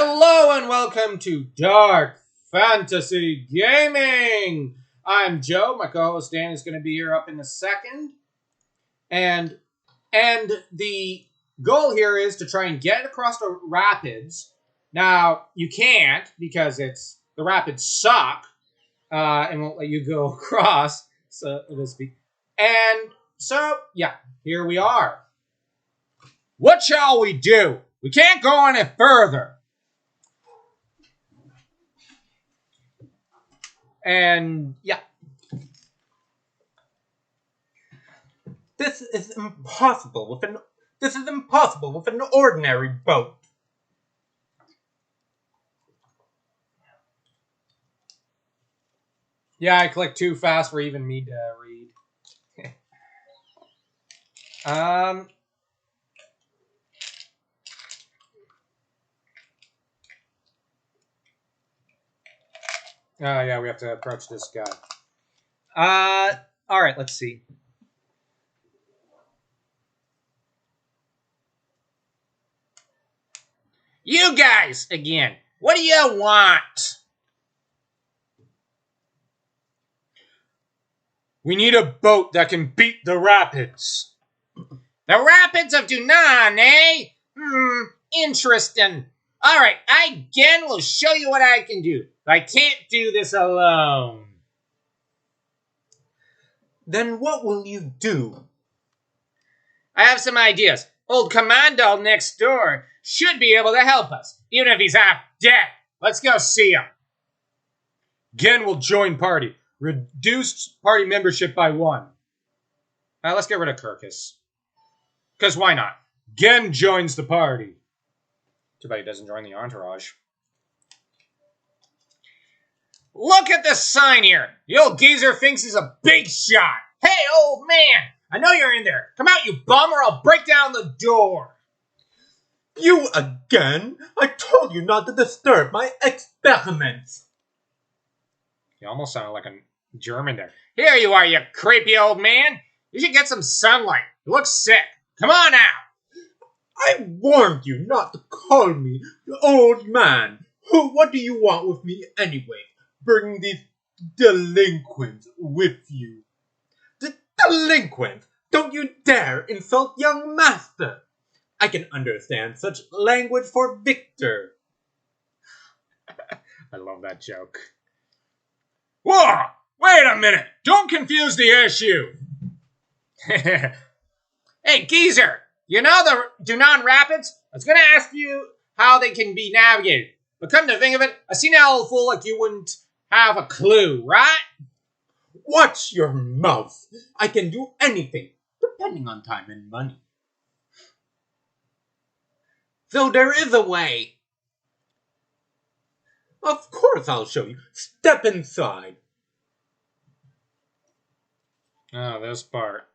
Hello and welcome to Dark Fantasy Gaming. I'm Joe. My co-host Dan is going to be here up in a second, and the goal here is to try and get across the rapids. Now you can't because the rapids suck and won't let you go across, so to speak. And so yeah, here we are. What shall we do? We can't go any further. And yeah. This is impossible with an ordinary boat. Yeah, I clicked too fast for even me to read. Oh yeah, we have to approach this guy. All right, let's see. You guys again. What do you want? We need a boat that can beat the rapids. The rapids of Dunan, eh? Interesting. All right, I again will show you what I can do. I can't do this alone. Then what will you do? I have some ideas. Old Commando next door should be able to help us, even if he's half dead. Let's go see him. Gen will join party. Reduced party membership by 1. Let's get rid of Kirkus. Because why not? Gen joins the party. Too bad he doesn't join the entourage. Look at this sign here. The old geezer thinks he's a big shot. Hey, old man. I know you're in there. Come out, you bum, or I'll break down the door. You again? I told you not to disturb my experiments. You almost sounded like a German there. Here you are, you creepy old man. You should get some sunlight. You look sick. Come on out. I warned you not to call me the old man. What do you want with me anyway? Bringing these delinquents with you. The delinquents? Don't you dare insult young master. I can understand such language for Victor. I love that joke. Whoa! Wait a minute! Don't confuse the issue! Hey, geezer! You know the Dunan Rapids? I was gonna ask you how they can be navigated. But come to think of it, I see an old fool like you wouldn't have a clue, right? Watch your mouth. I can do anything, depending on time and money. So there is a way. Of course I'll show you. Step inside. Oh, this part.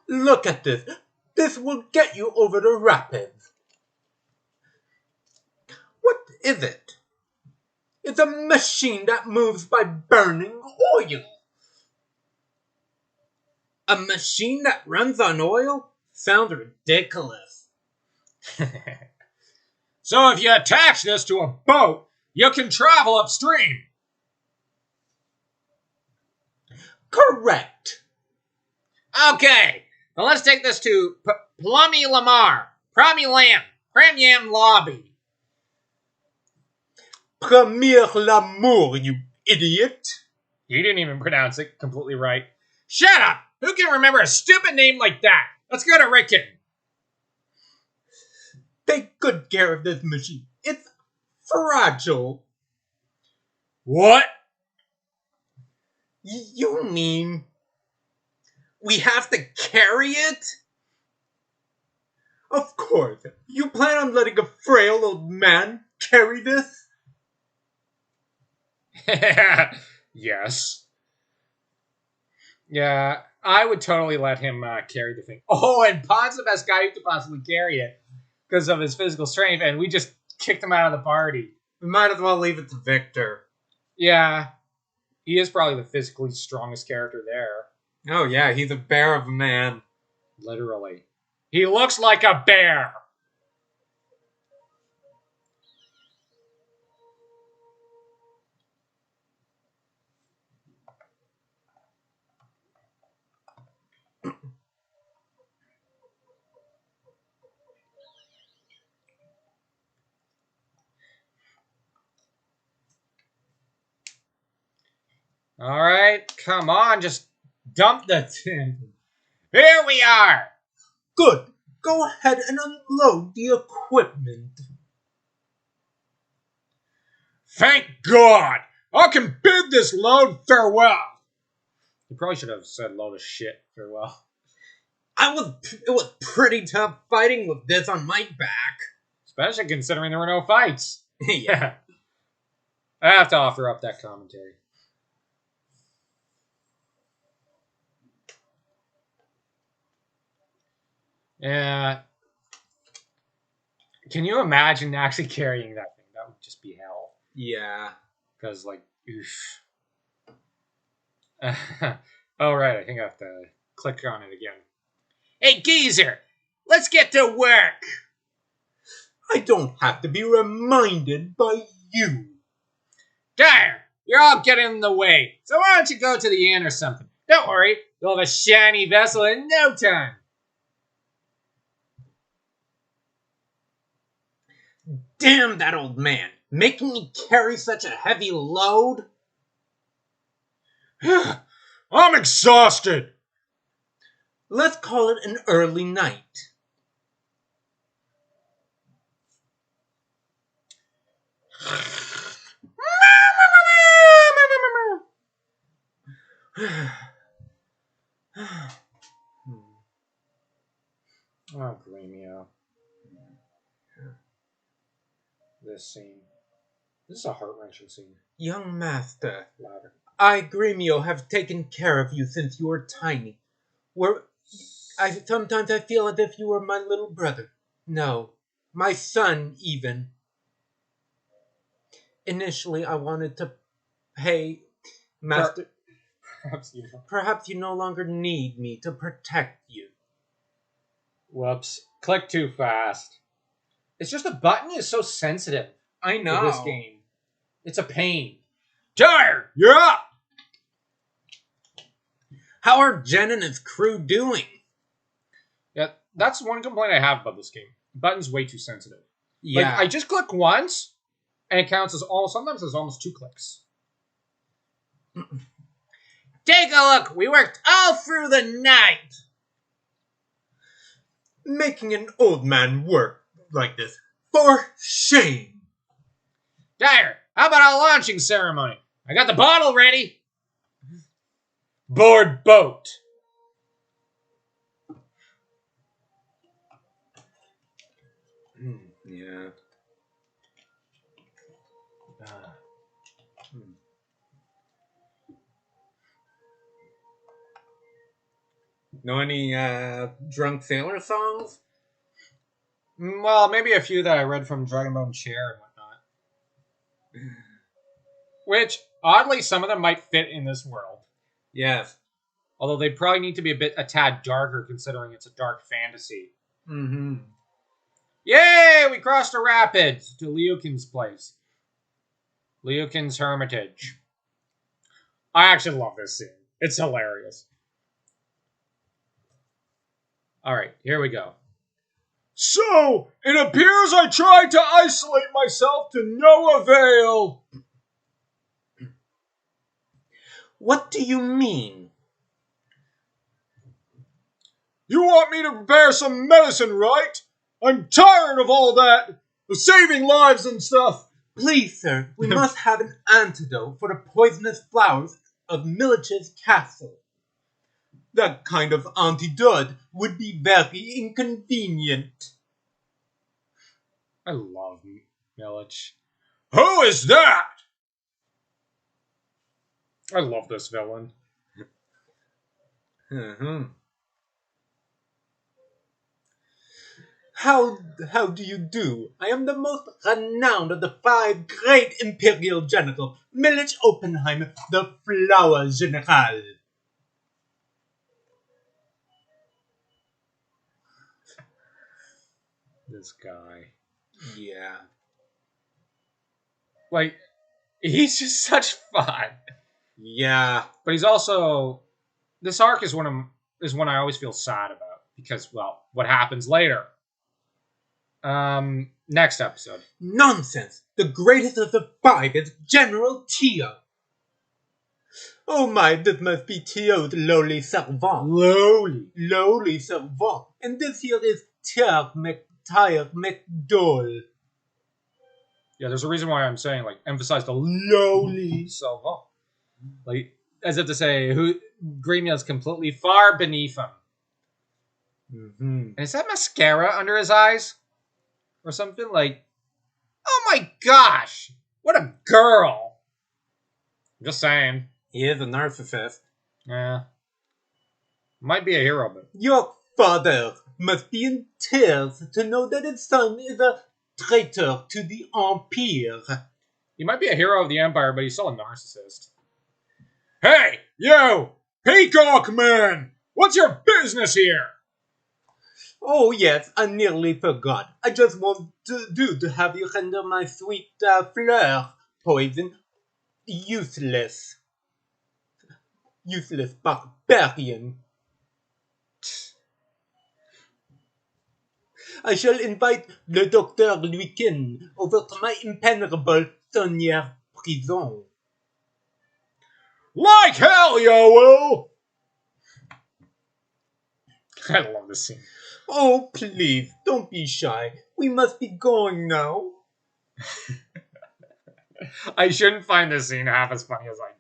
Look at this. This will get you over the rapids. What is it? It's a machine that moves by burning oil. A machine that runs on oil? Sounds ridiculous. So if you attach this to a boat, you can travel upstream. Correct. Okay, now let's take this to Plummy Lamar, Promy Lamb, Premium Lobby. Premier l'amour, you idiot. He didn't even pronounce it completely right. Shut up! Who can remember a stupid name like that? Let's go to Rickon. Take good care of this machine. It's fragile. What? You mean we have to carry it? Of course. You plan on letting a frail old man carry this? Yes. Yeah, I would totally let him carry the thing. Oh, and Pon's the best guy who could possibly carry it because of his physical strength, and we just kicked him out of the party. We might as well leave it to Victor. Yeah, he is probably the physically strongest character there. Oh yeah, he's a bear of a man. Literally. He looks like a bear. Alright, come on, just dump the tin. Here we are! Good. Go ahead and unload the equipment. Thank God! I can bid this load farewell! You probably should have said load of shit farewell. It was pretty tough fighting with this on my back. Especially considering there were no fights. Yeah. I have to offer up that commentary. Yeah. Can you imagine actually carrying that thing? That would just be hell. Yeah. Because, like, oof. Oh, right. I think I have to click on it again. Hey, geezer! Let's get to work! I don't have to be reminded by you. There! You're all getting in the way. So why don't you go to the inn or something? Don't worry. You'll have a shiny vessel in no time. Damn that old man. Making me carry such a heavy load? I'm exhausted. Let's call it an early night. Oh, Gremio. This scene. This is a heart-wrenching scene. Young master, Louder. I, Gremio, have taken care of you since you were tiny. Sometimes I feel as if you were my little brother. No, my son, even. Initially, I wanted to pay Master... Perhaps you no longer need me to protect you. Whoops. Click too fast. It's just the button is so sensitive. I know. For this game. It's a pain. Tyre, you're up! How are Jen and his crew doing? Yeah, that's one complaint I have about this game. The button's way too sensitive. Yeah. Like, I just click once, and it counts as sometimes it's almost 2 clicks. Take a look! We worked all through the night! Making an old man work like this. For shame! Dyer, how about a launching ceremony? I got the bottle ready! Board boat! Yeah. Know any drunk sailor songs? Well, maybe a few that I read from Dragonbone Chair and whatnot. Which, oddly, some of them might fit in this world. Yes. Although they probably need to be a tad darker, considering it's a dark fantasy. Mm-hmm. Yay! We crossed a rapids to Liukan's place. Liukan's hermitage. I actually love this scene. It's hilarious. Alright, here we go. So, it appears I tried to isolate myself to no avail. What do you mean? You want me to prepare some medicine, right? I'm tired of all that. Of saving lives and stuff. Please, sir, we must have an antidote for the poisonous flowers of Milich's castle. That kind of antidote would be very inconvenient. I love Milich. Who is that? I love this villain. Mm-hmm. How do you do? I am the most renowned of the 5 great imperial generals, Milich Oppenheim, the Flower General. This guy. Yeah. Like, he's just such fun. Yeah. But he's also... This arc is one I always feel sad about. Because, well, what happens later? Next episode. Nonsense! The greatest of the 5 is General Tio. Oh my, this must be Theo's lowly servant. Lowly servant. And this here is Tyre McDowell. Yeah, there's a reason why I'm saying, like, emphasize the lowly servant. Like, as if to say, Greenmeal's completely far beneath him. Mm-hmm. And is that mascara under his eyes? Or something? Like, oh my gosh! What a girl! I'm just saying. He is a narcissist. Yeah. Might be a hero, but... Your father must be in tears to know that his son is a traitor to the Empire. He might be a hero of the Empire, but he's still a narcissist. Hey, you! Peacock Man! What's your business here? Oh yes, I nearly forgot. I just want to have you render my sweet fleur poison useless. Useless barbarian. I shall invite le Dr. Liukan over to my impenetrable Soniere Prison. Like hell, you will! I love this scene. Oh, please, don't be shy. We must be going now. I shouldn't find this scene half as funny as I do.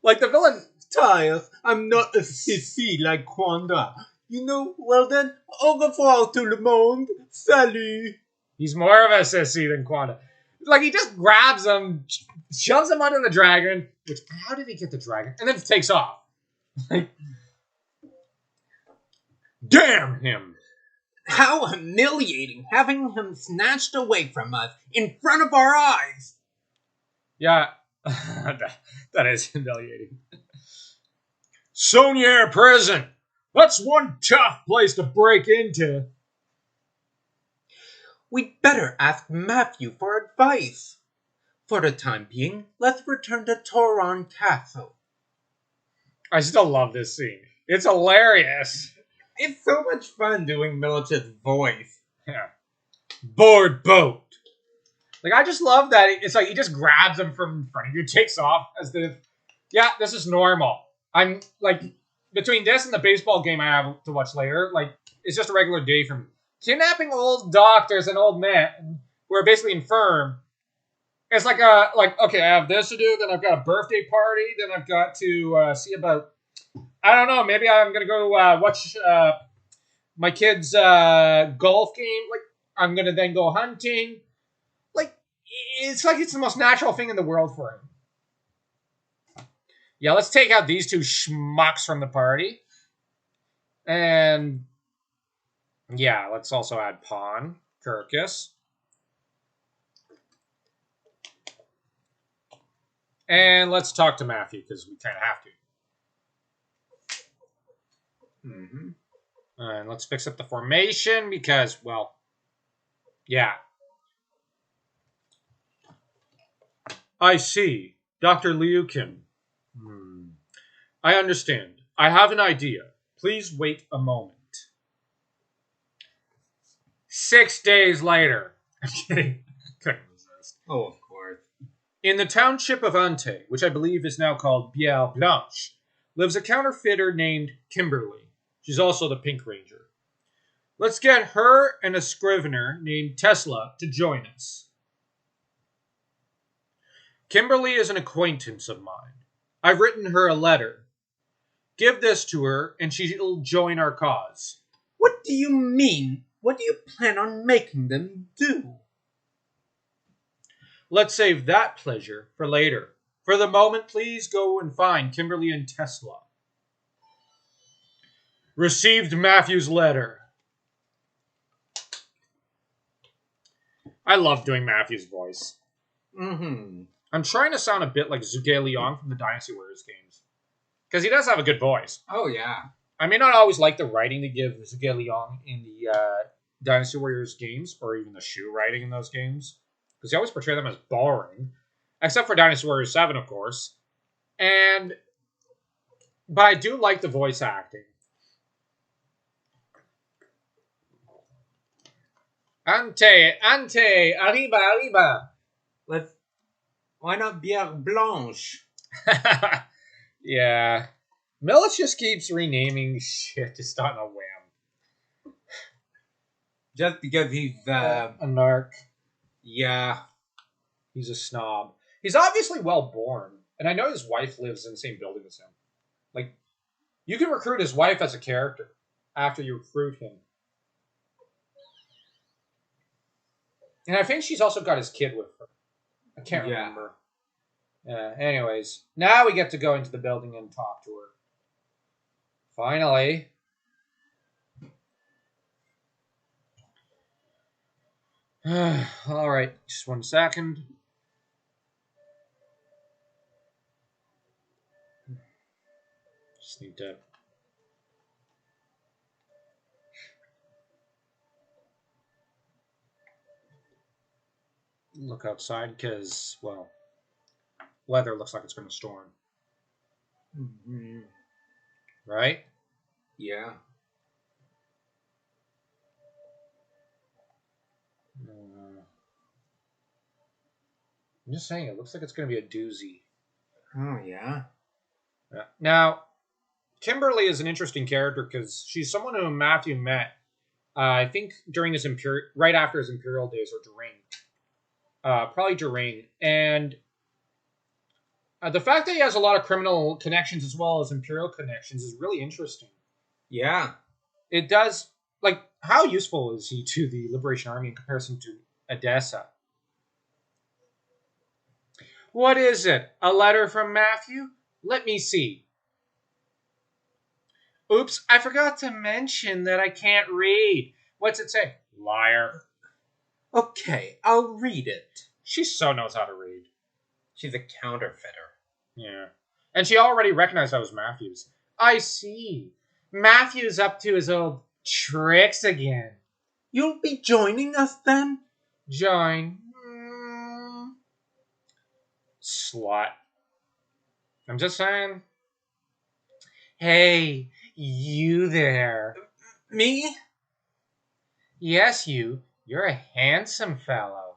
Like, the villain... Tires, I'm not a sissy like Quanda. You know, well then, au revoir tout le monde. Salut. He's more of a sissy than Quanda. Like, he just grabs him, shoves him under the dragon, which, how did he get the dragon? And then takes off. Like, damn him. How humiliating, having him snatched away from us in front of our eyes. Yeah, that is humiliating. Soniere Prison. That's one tough place to break into. We'd better ask Matthew for advice. For the time being, let's return to Toron Castle. I still love this scene. It's hilarious. It's so much fun doing Milich's voice. Yeah. Board boat. Like, I just love that. It's like he just grabs him from in front of you, takes off as if, yeah, this is normal. I'm, like, between this and the baseball game I have to watch later, like, it's just a regular day for me. Kidnapping old doctors and old men who are basically infirm. It's like, okay, I have this to do, then I've got a birthday party, then I've got to see about, I don't know, maybe I'm going to go watch my kid's golf game. Like, I'm going to then go hunting. Like, it's like it's the most natural thing in the world for him. Yeah, let's take out these two schmucks from the party. And, yeah, let's also add Pawn, Kirkus. And let's talk to Matthew, because we kind of have to. Mm-hmm. And let's fix up the formation, because, well, yeah. I see. Dr. Liukan. I understand. I have an idea. Please wait a moment. 6 days later. I'm kidding. Couldn't resist. Oh, of course. In the township of Ante, which I believe is now called Bière Blanche, lives a counterfeiter named Kimberly. She's also the Pink Ranger. Let's get her and a scrivener named Tesla to join us. Kimberly is an acquaintance of mine. I've written her a letter. Give this to her, and she'll join our cause. What do you mean? What do you plan on making them do? Let's save that pleasure for later. For the moment, please go and find Kimberly and Tesla. Received Matthew's letter. I love doing Matthew's voice. Mm-hmm. I'm trying to sound a bit like Zhuge Liang from the Dynasty Warriors games. Because he does have a good voice. Oh, yeah. I may not always like the writing they give Zhuge Liang in the Dynasty Warriors games, or even the shoe writing in those games. Because they always portray them as boring. Except for Dynasty Warriors 7, of course. But I do like the voice acting. Ante, arriba. Why not Bière Blanche? Yeah. Milich just keeps renaming shit just on a whim. Just because he's, A narc. yeah. He's a snob. He's obviously well born. And I know his wife lives in the same building as him. Like, you can recruit his wife as a character after you recruit him. And I think she's also got his kid with her. I can't remember. Anyways, now we get to go into the building and talk to her. Finally. All right, just 1 second. Just need to look outside because, well, weather looks like it's going to storm. Mm-hmm. Right? Yeah. I'm just saying, it looks like it's going to be a doozy. Oh, yeah? Yeah. Now, Kimberly is an interesting character because she's someone who Matthew met, I think, during his right after his Imperial days, or during. Probably during. And the fact that he has a lot of criminal connections as well as Imperial connections is really interesting. Yeah. It does, like, how useful is he to the Liberation Army in comparison to Edessa? What is it? A letter from Matthew? Let me see. Oops, I forgot to mention that I can't read. What's it say? Liar. Okay, I'll read it. She so knows how to read. She's a counterfeiter. Yeah. And she already recognized that was Matthew's. I see. Matthew's up to his old tricks again. You'll be joining us then? Join. Slut. I'm just saying. Hey, you there. Me? Yes, you. You're a handsome fellow.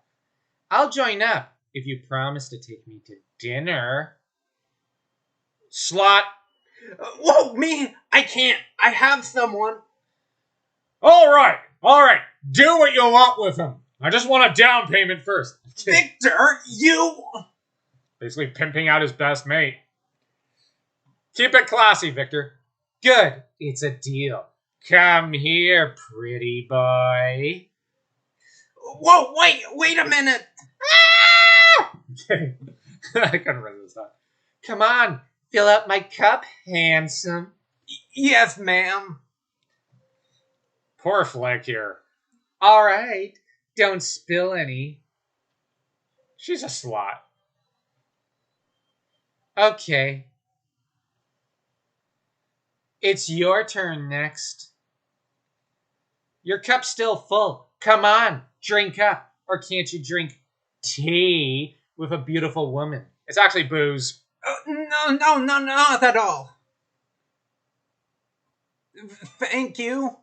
I'll join up if you promise to take me to dinner. Slut. Whoa, me? I can't. I have someone. All right. Do what you want with him. I just want a down payment first. Victor, you... Basically pimping out his best mate. Keep it classy, Victor. Good. It's a deal. Come here, pretty boy. Whoa, wait a minute. Ah! I couldn't resist that. Come on, fill up my cup, handsome. Yes, ma'am. Poor Flick here. All right, don't spill any. She's a slut. Okay. It's your turn next. Your cup's still full. Come on, drink up. Or can't you drink tea with a beautiful woman? It's actually booze. No, not at all. Thank you.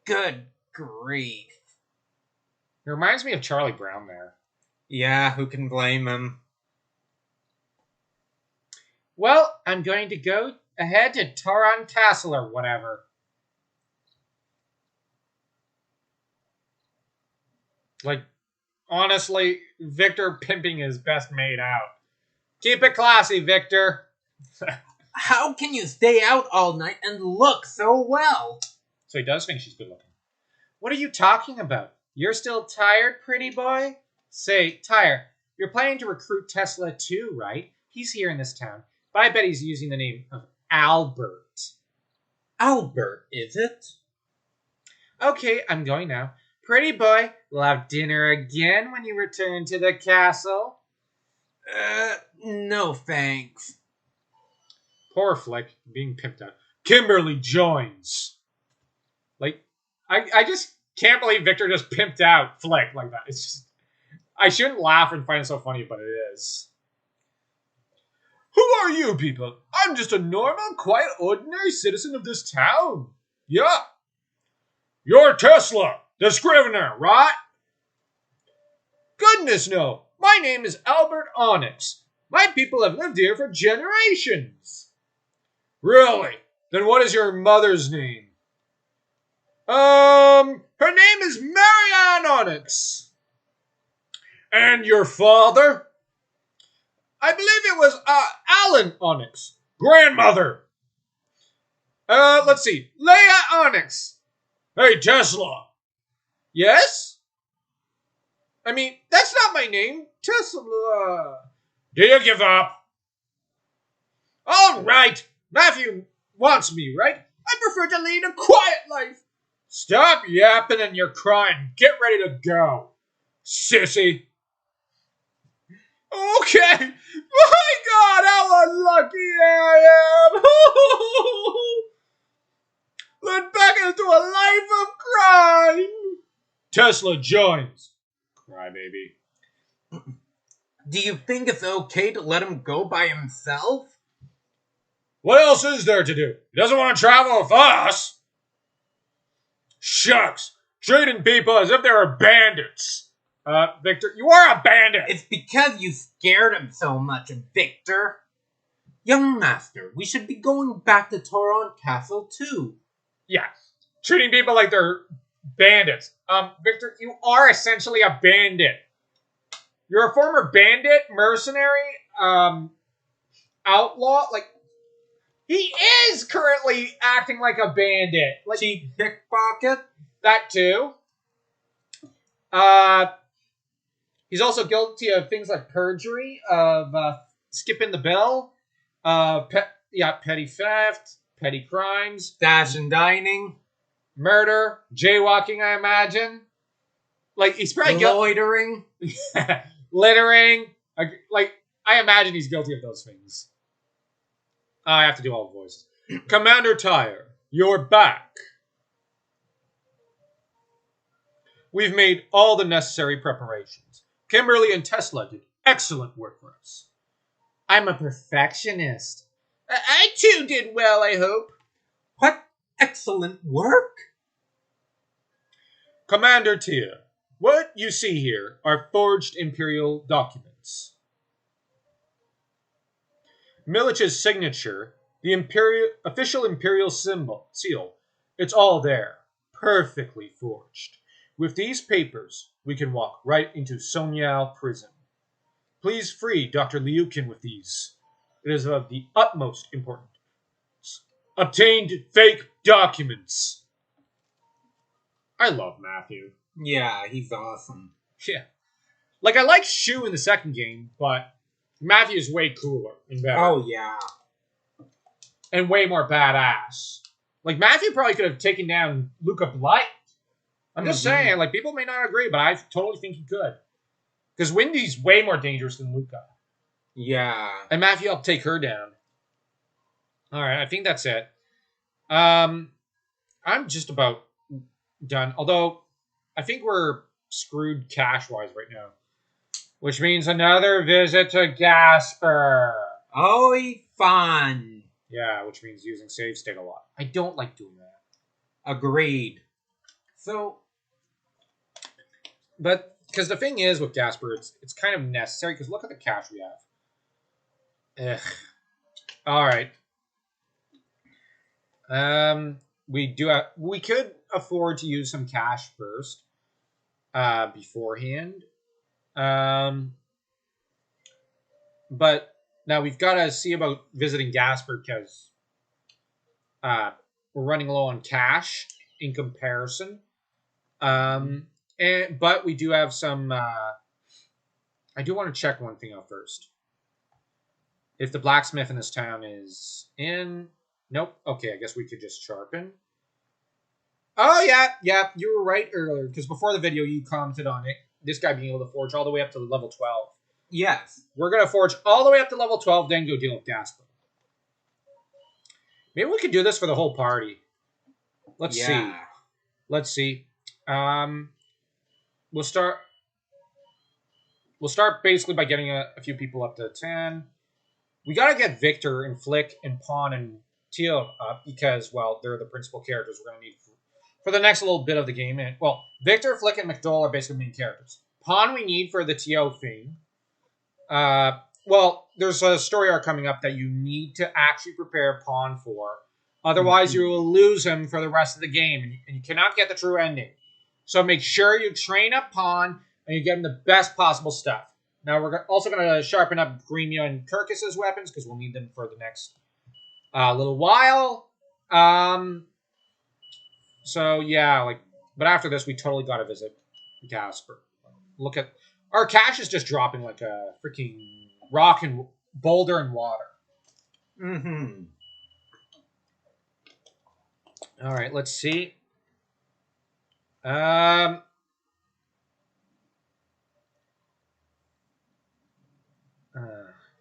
Good grief. It reminds me of Charlie Brown there. Yeah, who can blame him? Well, I'm going to go ahead to Taran Castle or whatever. Like, honestly, Victor pimping his best mate out. Keep it classy, Victor. How can you stay out all night and look so well? So he does think she's good looking. What are you talking about? You're still tired, pretty boy? Say, Tyre, you're planning to recruit Tesla too, right? He's here in this town, but I bet he's using the name of Albert. Albert, is it? Okay, I'm going now. Pretty boy, we'll have dinner again when you return to the castle. No thanks. Poor Flick, being pimped out. Kimberly joins. Like, I just can't believe Victor just pimped out Flick like that. It's just, I shouldn't laugh and find it so funny, but it is. Who are you people? I'm just a normal, quiet, ordinary citizen of this town. Yeah. You're Tesla, the Scrivener, right? Goodness no. my name is Albert Onyx. My people have lived here for generations. Really? Then what is your mother's name? Her name is Marianne Onyx. And your father? I believe it was, Alan Onyx. Grandmother. Let's see. Leia Onyx. Hey, Tesla. Yes? I mean, that's not my name. Tesla. Do you give up? All right. Matthew wants me, right? I prefer to lead a quiet life. Stop yapping and you're crying. Get ready to go, sissy. Okay. My God, how unlucky I am. Led back into a life of crime. Tesla joins. Crybaby. Do you think it's okay to let him go by himself? What else is there to do? He doesn't want to travel with us. Shucks. Treating people as if they were bandits. Victor, you are a bandit. It's because you scared him so much, Victor. Young master, we should be going back to Toron Castle too. Yeah. Treating people like they're bandits. Victor, you are essentially a bandit. You're a former bandit, mercenary, outlaw. Like, he is currently acting like a bandit. Like, Cheap pickpocket? that too. He's also guilty of things like perjury, of skipping the bill, petty theft, petty crimes, Dash and dining? murder, jaywalking, I imagine. Like, he's probably Loitering? littering. Like, I imagine he's guilty of those things. I have to do all the voices. Commander Tyre, you're back. We've made all the necessary preparations. Kimberly and Tesla did excellent work for us. I'm a perfectionist. I too did well, I hope. What excellent work? Commander Tyr, what you see here are forged Imperial documents. Milich's signature, the official Imperial seal, it's all there, perfectly forged. With these papers, we can walk right into Soniere Prison. Please free Dr. Liukan with these. It is of the utmost importance. Obtained fake documents. I love Matthew. Yeah, he's awesome. Yeah. Like, I like Shu in the second game, but Matthew's way cooler and better. Oh, yeah. And way more badass. Like, Matthew probably could have taken down Luca Blight. I'm just saying, like, people may not agree, but I totally think he could. Because Wendy's way more dangerous than Luca. Yeah. And Matthew helped take her down. Alright, I think that's it. I'm just about done. Although, I think we're screwed cash-wise right now. Which means another visit to Gasper. Oh, fun. Yeah, which means using save state a lot. I don't like doing that. Agreed. So, but, because the thing is with Gasper, it's kind of necessary, because look at the cash we have. Ugh. Alright. We could afford to use some cash first, beforehand. But now we've got to see about visiting Gasper, because we're running low on cash in comparison. But we do have some. I do want to check one thing out first. If the blacksmith in this town is in. Nope. Okay, I guess we could just sharpen. Oh, yeah, you were right earlier, because before the video you commented on it. This guy being able to forge all the way up to level 12. Yes. We're going to forge all the way up to level 12, then go deal with Gasper. Maybe we could do this for the whole party. Let's see. We'll start basically by getting a few people up to 10. We got to get Victor and Flick and Pawn and Teal up because, well, they're the principal characters we're going to need for the next little bit of the game. And, well, Victor, Flick, and McDowell are basically main characters. Pawn we need for the TO thing. Well, there's a story arc coming up that you need to actually prepare Pawn for. Otherwise, you will lose him for the rest of the game, and you cannot get the true ending. So make sure you train up Pawn and you get him the best possible stuff. Now, we're also going to sharpen up Gremio and Kirkus's weapons because we'll need them for the next little while. So, yeah, like, but after this, we totally got to visit Casper. Look at our cash is just dropping like a freaking rock and boulder and water. Mm-hmm. All right, let's see. Um,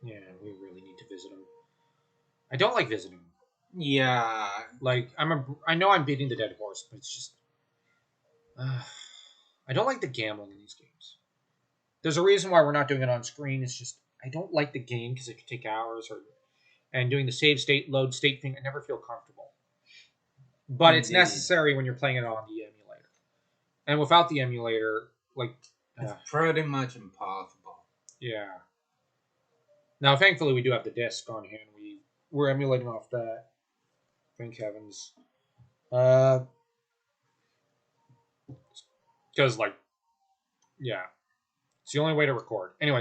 yeah, we really need to visit him. I don't like visiting him. Yeah. Like I know I'm beating the dead horse, but it's just I don't like the gambling in these games. There's a reason why we're not doing it on screen. It's just I don't like the game because it could take hours, and doing the save state load state thing. I never feel comfortable. But it's Indeed. necessary when you're playing it on the emulator. And without the emulator, like It's pretty much impossible. yeah. Now, thankfully, we do have the disc on hand. We're emulating off that. Thank heavens. Because like, yeah, it's the only way to record. Anyway.